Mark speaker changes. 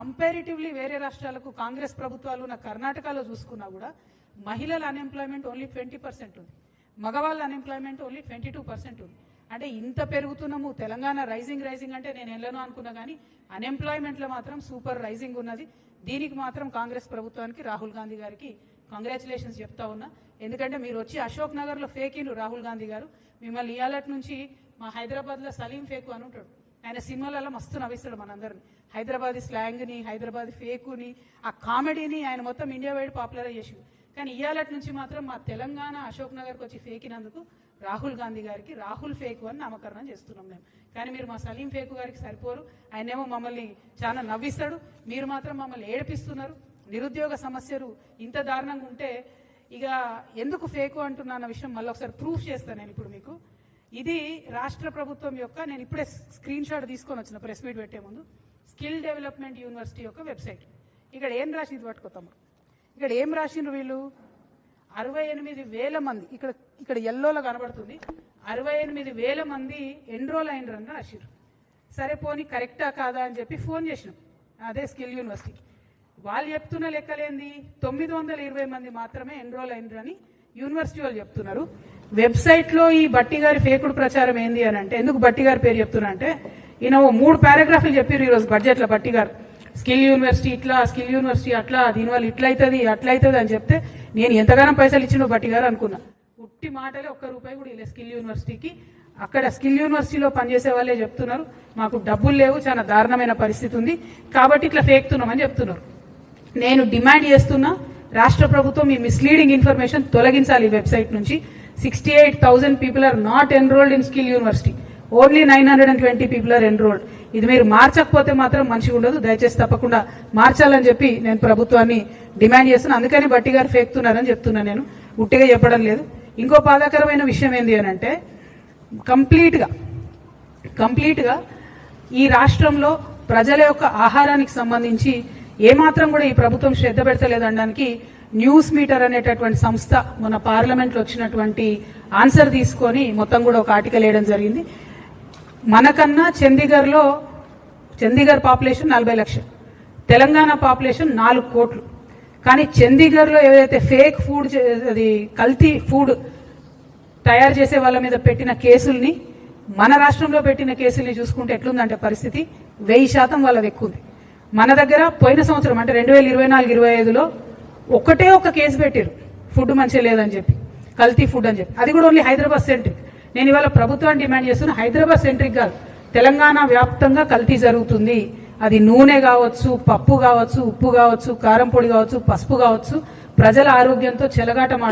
Speaker 1: Comparatively వేరే రాష్ట్రాలకు కాంగ్రెస్ ప్రభుత్వాలు ఉన్న కర్ణాటకలో చూసుకున్నా కూడా మహిళల అన్ఎంప్లాయ్మెంట్ ఓన్లీ 20% ఉంది, మగవాళ్ళ అన్ఎంప్లాయ్మెంట్ ఓన్లీ 22% ఉంది. అంటే ఇంత పెరుగుతున్నాము, తెలంగాణ రైజింగ్ అంటే నేను ఎల్లనో అనుకున్నా కానీ అన్ఎంప్లాయ్మెంట్లో మాత్రం సూపర్ రైజింగ్ ఉన్నది. దీనికి మాత్రం కాంగ్రెస్ ప్రభుత్వానికి రాహుల్ గాంధీ గారికి కంగ్రాచులేషన్స్ చెప్తా ఉన్నా. ఎందుకంటే మీరు వచ్చి అశోక్ నగర్లో ఫేకిండ్రు రాహుల్ గాంధీ గారు. మిమ్మల్ని ఇయాలటి నుంచి మా హైదరాబాద్లో సలీం ఫేకు అని ఉంటాడు, ఆయన సినిమాలలో మస్తు నవ్విస్తాడు మనందరిని. హైదరాబాద్ స్లాంగ్ని, హైదరాబాద్ ఫేకుని, ఆ కామెడీని ఆయన మొత్తం ఇండియా వైడ్ పాపులర్ చేసింది. కానీ ఇయాలటి నుంచి మాత్రం మా తెలంగాణ అశోక్ నగర్కి వచ్చి ఫేకినందుకు రాహుల్ గాంధీ గారికి రాహుల్ ఫేకు అని నామకరణం చేస్తున్నాం మేము. కానీ మీరు మా సలీం ఫేకు గారికి సరిపోరు. ఆయనేమో మమ్మల్ని చాలా నవ్విస్తాడు, మీరు మాత్రం మమ్మల్ని ఏడిపిస్తున్నారు. నిరుద్యోగ సమస్యలు ఇంత దారుణంగా ఉంటే ఇక ఎందుకు ఫేకు అంటున్నా విషయం మళ్ళీ ఒకసారి ప్రూఫ్ చేస్తాను నేను ఇప్పుడు మీకు. ఇది రాష్ట్ర ప్రభుత్వం యొక్క, నేను ఇప్పుడే స్క్రీన్ షాట్ తీసుకొని వచ్చిన ప్రెస్ మీట్ పెట్టే ముందు, స్కిల్ డెవలప్మెంట్ యూనివర్సిటీ యొక్క వెబ్సైట్. ఇక్కడ ఏం రాసి ఇది పట్టుకోతాము, ఇక్కడ ఏం రాసిండ్రు వీళ్ళు, 68,000 మంది, ఇక్కడ ఎల్లోలో కనబడుతుంది, 68,000 మంది ఎన్రోల్ అయినరని రాసిర్రు. సరే పోనీ కరెక్టా కాదా అని చెప్పి ఫోన్ చేసినాం అదే స్కిల్ యూనివర్సిటీకి. వాళ్ళు చెప్తున్న లెక్కలేంది, 920 మంది మాత్రమే ఎన్రోల్ అయినరని యూనివర్సిటీ వాళ్ళు చెప్తున్నారు. వెబ్సైట్లో ఈ బట్టి గారి ఫేకుడు ప్రచారం ఏంది అని అంటే, ఎందుకు బట్టి గారి పేరు చెప్తున్నా అంటే, ఈయన 3 పారాగ్రాఫ్లు చెప్పారు ఈరోజు బడ్జెట్లో బట్టి గారు. స్కిల్ యూనివర్సిటీ ఇట్లా, స్కిల్ యూనివర్సిటీ అట్లా, దీనివల్ల ఇట్లయితుంది అట్లయితుంది అని చెప్తే నేను ఎంతగానో పైసలు ఇచ్చిన బట్టి గారు అనుకున్నా. ఉట్టి మాటలే, ₹1 కూడా ఇలా స్కిల్ యూనివర్సిటీకి. అక్కడ స్కిల్ యూనివర్సిటీలో పనిచేసే వాళ్ళే చెప్తున్నారు మాకు డబ్బులు లేవు, చాలా దారుణమైన పరిస్థితి ఉంది కాబట్టి ఇట్లా ఫేక్తున్నామని చెప్తున్నారు. నేను డిమాండ్ చేస్తున్నా, రాష్ట్ర ప్రభుత్వం ఈ మిస్లీడింగ్ ఇన్ఫర్మేషన్ తొలగించాలి ఈ వెబ్సైట్ నుంచి. 68,000 people are not enrolled in skill university. Only 920 people are enrolled. ఇది మీరు మార్చకపోతే మాత్రం మంచిగా ఉండదు. దయచేసి తప్పకుండా మార్చాలని చెప్పి నేను ప్రభుత్వాన్ని డిమాండ్ చేస్తున్నా. అందుకని బట్టి గారు ఫేక్తున్నారని చెప్తున్నా, నేను ఉట్టిగా చెప్పడం లేదు. ఇంకో బాధాకరమైన విషయం ఏంటి అని అంటే, కంప్లీట్గా ఈ రాష్ట్రంలో ప్రజల యొక్క ఆహారానికి సంబంధించి ఏమాత్రం కూడా ఈ ప్రభుత్వం శ్రద్ధ పెడతలేదనడానికి న్యూస్ మీటర్ అనేటటువంటి సంస్థ మన పార్లమెంట్లో వచ్చినటువంటి ఆన్సర్ తీసుకొని మొత్తం కూడా ఒక ఆర్టికల్ వేయడం జరిగింది. మనకన్నా చండీగఢ్ పాపులేషన్ 40 లక్షలు, తెలంగాణ పాపులేషన్ 4 కోట్లు. కానీ చండీగఢ్లో ఏదైతే ఫేక్ ఫుడ్, అది కల్తీ ఫుడ్ తయారు చేసే వాళ్ళ మీద పెట్టిన కేసుల్ని మన రాష్ట్రంలో పెట్టిన కేసుల్ని చూసుకుంటే ఎట్లుందంటే పరిస్థితి 1000% వాళ్ళది ఎక్కువ ఉంది. మన దగ్గర పోయిన సంవత్సరం అంటే 2024-25లో ఒక్కటే ఒక కేసు పెట్టారు, ఫుడ్ మంచిగా లేదని చెప్పి, కల్తీ ఫుడ్ అని చెప్పి. అది కూడా ఓన్లీ హైదరాబాద్ సెంట్రిక్. నేను ఇవాళ ప్రభుత్వాన్ని డిమాండ్ చేస్తున్నా, హైదరాబాద్ సెంట్రిక్ కాదు, తెలంగాణ వ్యాప్తంగా కల్తీ జరుగుతుంది. అది నూనె కావచ్చు, పప్పు కావచ్చు, ఉప్పు కావచ్చు, కారం పొడి కావచ్చు, పసుపు కావచ్చు. ప్రజల ఆరోగ్యంతో చెలగాటమాడు